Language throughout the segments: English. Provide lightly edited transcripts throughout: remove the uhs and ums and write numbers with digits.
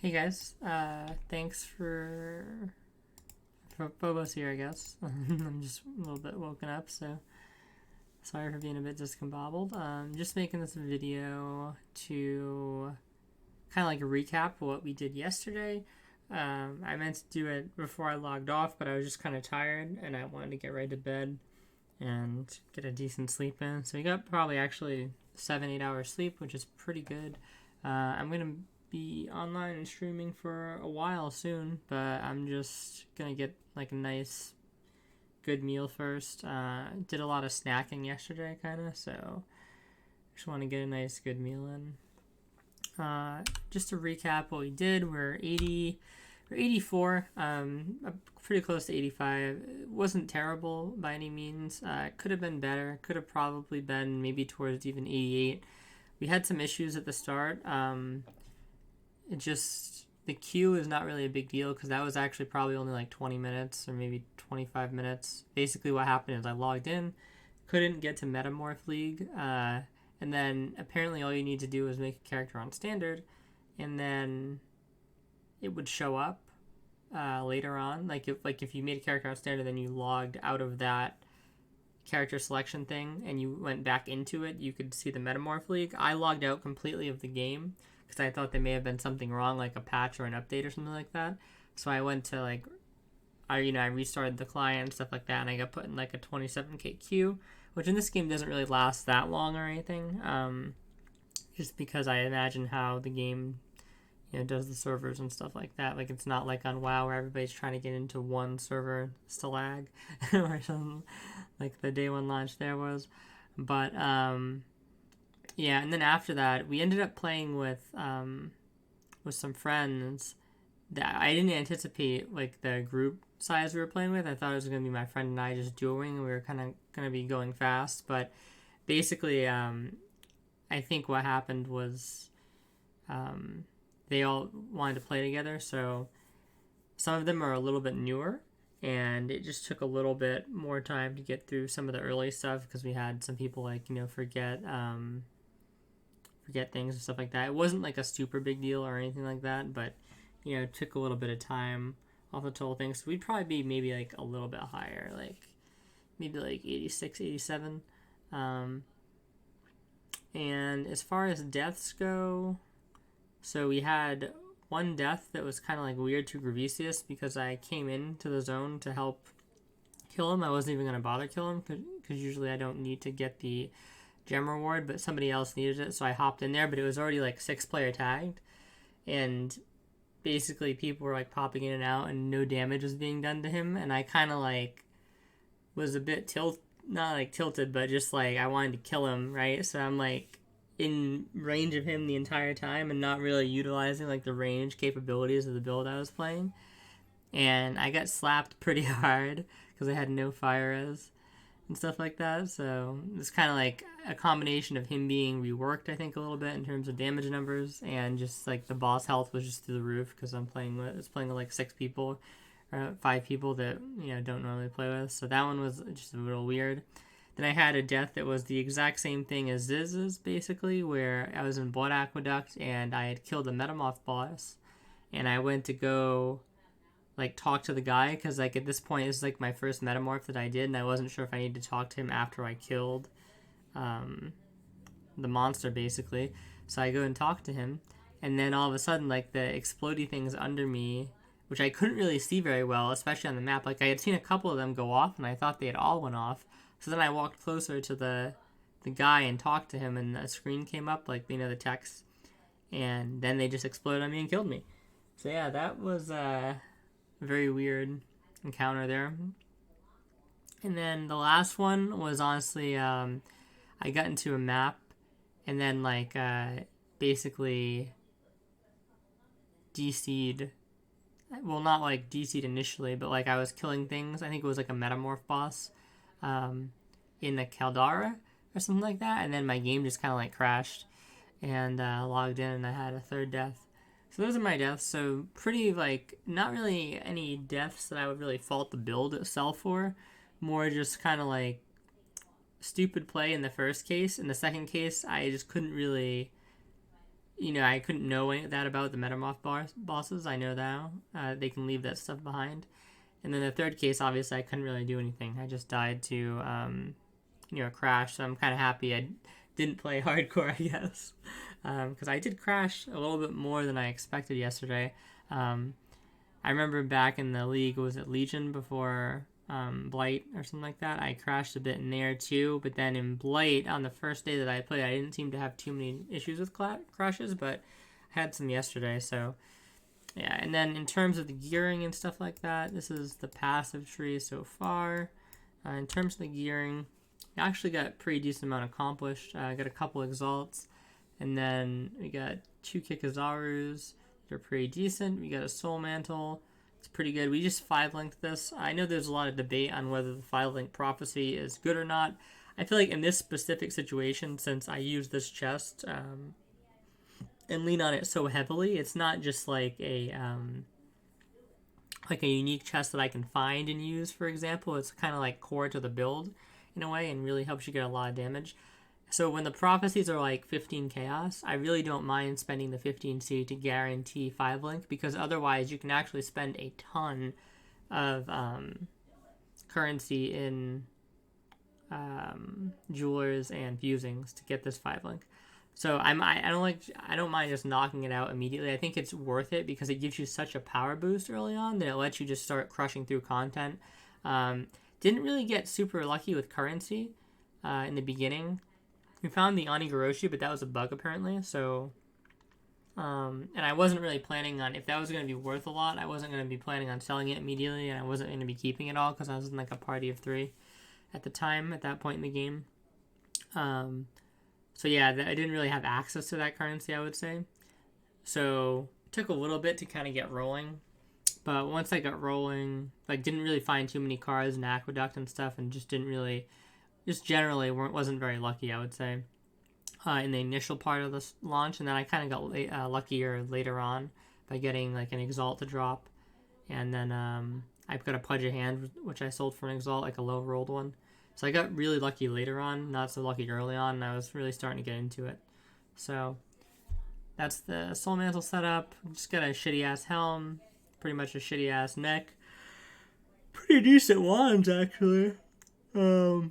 Hey guys, thanks for Bobo's here, I guess. I'm just a little bit woken up, so sorry for being a bit discombobbled. Just making this video to kind of like recap what we did yesterday. I meant to do it before I logged off, but I was just kind of tired and I wanted to get right to bed and get a decent sleep in. So we got probably actually 7-8 hours sleep, which is pretty good. I'm gonna be online and streaming for a while soon, but I'm just gonna get like a nice good meal first. Did a lot of snacking yesterday, kind of, so just want to get a nice good meal in. Just to recap what we did, we're 84, pretty close to 85. It wasn't terrible by any means. It could have been better. Could have probably been maybe towards even 88. We had some issues at the start. It just the queue is not really a big deal because that was actually probably only like 20 minutes or maybe 25 minutes. Basically, what happened is I logged in, couldn't get to Metamorph League, and then apparently all you need to do is make a character on standard, and then it would show up later on. Like if you made a character on standard, then you logged out of that character selection thing and you went back into it, you could see the Metamorph League. I logged out completely of the game because I thought there may have been something wrong, like a patch or an update or something like that. So I went to I restarted the client and stuff like that, and I got put in like a 27k queue, which in this game doesn't really last that long or anything. Just because I imagine how the game does the servers and stuff like that. Like it's not like on WoW where everybody's trying to get into one server to lag or something like the day one launch there was. But yeah, and then after that we ended up playing with some friends that I didn't anticipate like the group size we were playing with. I thought it was gonna be my friend and I just dueling and we were kinda gonna be going fast. But basically I think what happened was they all wanted to play together, so some of them are a little bit newer, and it just took a little bit more time to get through some of the early stuff because we had some people forget things and stuff like that. It wasn't like a super big deal or anything like that, but it took a little bit of time off the total thing. So we'd probably be maybe like a little bit higher, like maybe like 86, 87. And as far as deaths go, so we had one death that was kind of like weird to Gravesius because I came into the zone to help kill him. I wasn't even going to bother kill him because usually I don't need to get the gem reward, but somebody else needed it, so I hopped in there, but it was already like 6-player tagged, and basically people were like popping in and out and no damage was being done to him, and I kind of like was a bit not like tilted, but just like I wanted to kill him, right? So I'm like in range of him the entire time and not really utilizing like the range capabilities of the build I was playing. And I got slapped pretty hard because I had no fire res and stuff like that. So it's kind of like a combination of him being reworked, I think, a little bit in terms of damage numbers, and just like the boss health was just through the roof because I was playing with like 6 people or 5 people that don't normally play with. So that one was just a little weird. Then I had a death that was the exact same thing as Ziz's, basically, where I was in Blood Aqueduct and I had killed the Metamorph boss, and I went to go like talk to the guy because like at this point this is like my first Metamorph that I did, and I wasn't sure if I needed to talk to him after I killed the monster, basically. So I go and talk to him, and then all of a sudden like the explodey things under me, which I couldn't really see very well, especially on the map. Like I had seen a couple of them go off, and I thought they had all went off. So then I walked closer to the guy and talked to him, and a screen came up, like the text, and then they just exploded on me and killed me. So yeah, that was a very weird encounter there. And then the last one was honestly, I got into a map, and then basically DC'd. Well, not like DC'd initially, but like I was killing things. I think it was like a Metamorph boss in the Caldara or something like that, and then my game just kind of like crashed and logged in, and I had a third death. So those are my deaths. So pretty like not really any deaths that I would really fault the build itself for. More just kind of like stupid play in the first case. In the second case, I just couldn't really I couldn't know that about the Metamorph bosses. I know now. They can leave that stuff behind. And then the third case, obviously, I couldn't really do anything. I just died to, crash. So I'm kind of happy I didn't play hardcore, I guess. Because I did crash a little bit more than I expected yesterday. I remember back in the league, was it Legion before Blight or something like that? I crashed a bit in there too. But then in Blight, on the first day that I played, I didn't seem to have too many issues with crashes, but I had some yesterday. So yeah, and then in terms of the gearing and stuff like that, this is the passive tree so far. In terms of the gearing, I actually got a pretty decent amount accomplished. I got a couple exalts, and then we got 2 Kikazarus. They're pretty decent. We got a Soul Mantle. It's pretty good. We just 5-linked this. I know there's a lot of debate on whether the 5-link prophecy is good or not. I feel like in this specific situation, since I use this chest and lean on it so heavily, it's not just like a unique chest that I can find and use, for example. It's kind of like core to the build in a way and really helps you get a lot of damage. So when the prophecies are like 15 chaos, I really don't mind spending the 15C to guarantee 5-link, because otherwise you can actually spend a ton of currency in jewelers and fusings to get this 5-link. So I don't mind just knocking it out immediately. I think it's worth it because it gives you such a power boost early on that it lets you just start crushing through content. Didn't really get super lucky with currency in the beginning. We found the Onigoroshi, but that was a bug apparently. So, and I wasn't really planning on, if that was going to be worth a lot, I wasn't going to be planning on selling it immediately, and I wasn't going to be keeping it all because I was in like a party of 3 at the time, at that point in the game. So yeah, I didn't really have access to that currency, I would say. So it took a little bit to kind of get rolling. But once I got rolling, didn't really find too many cards in Aqueduct and stuff, and just generally wasn't very lucky, I would say, in the initial part of this launch. And then I kind of got luckier later on by getting like an Exalt to drop. And then I've got a Pudge of Hand, which I sold for an Exalt, like a low rolled one. So I got really lucky later on, not so lucky early on, and I was really starting to get into it. So that's the Soul Mantle setup. Just got a shitty-ass helm, pretty much a shitty-ass neck. Pretty decent wands, actually. Pretty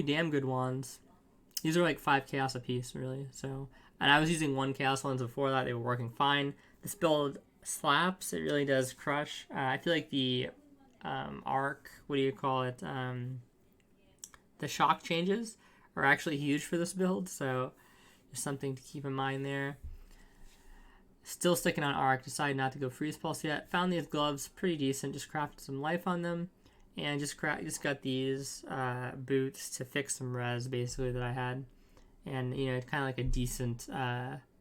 damn good wands. These are like 5 chaos a piece, really. So, and I was using 1 chaos ones before that. They were working fine. This build slaps. It really does crush. I feel like the arc, what do you call it? The shock changes are actually huge for this build. So, there's something to keep in mind there. Still sticking on arc. Decided not to go freeze pulse yet. Found these gloves pretty decent. Just crafted some life on them. And just got these boots to fix some res, basically, that I had. And, it's kind of like a decent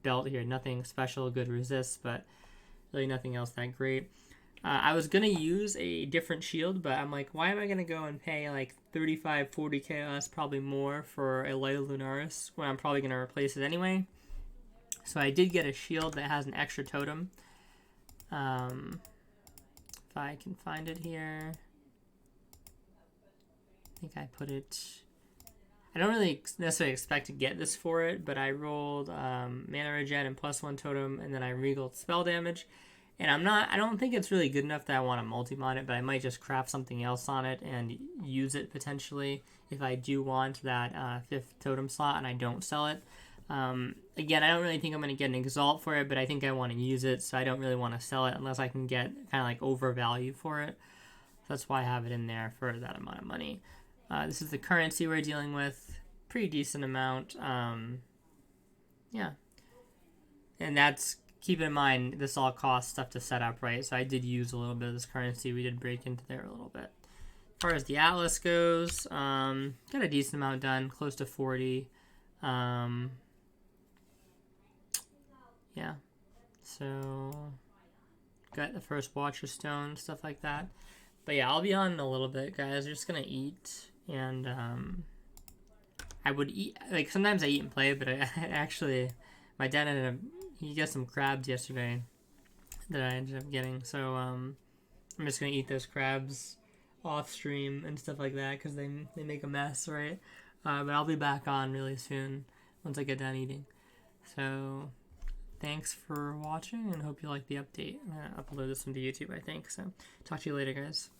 belt here. Nothing special, good resist, but really nothing else that great. I was going to use a different shield, but I'm like, why am I going to go and pay like 35, 40 chaos, probably more, for a Light of Lunaris when I'm probably going to replace it anyway? So I did get a shield that has an extra totem. If I can find it here. I think I put it... I don't really necessarily expect to get this for it, but I rolled mana regen and +1 totem, and then I regaled spell damage. And I don't think it's really good enough that I want to multi-mod it, but I might just craft something else on it and use it potentially if I do want that 5th totem slot and I don't sell it. Again, I don't really think I'm going to get an Exalt for it, but I think I want to use it, so I don't really want to sell it unless I can get kind of like overvalue for it. So that's why I have it in there for that amount of money. This is the currency we're dealing with. Pretty decent amount. Yeah. And that's, keep in mind, this all costs stuff to set up, right? So I did use a little bit of this currency. We did break into there a little bit. As far as the Atlas goes, got a decent amount done, close to 40. Yeah. So, got the first Watcher Stone, stuff like that. But yeah, I'll be on in a little bit, guys. We're just going to eat. And I would eat, like sometimes I eat and play, but I actually, my dad he got some crabs yesterday that I ended up getting. So I'm just going to eat those crabs off stream and stuff like that because they make a mess, right? But I'll be back on really soon once I get done eating. So thanks for watching and hope you like the update. I'm going to upload this one to YouTube, I think. So talk to you later, guys.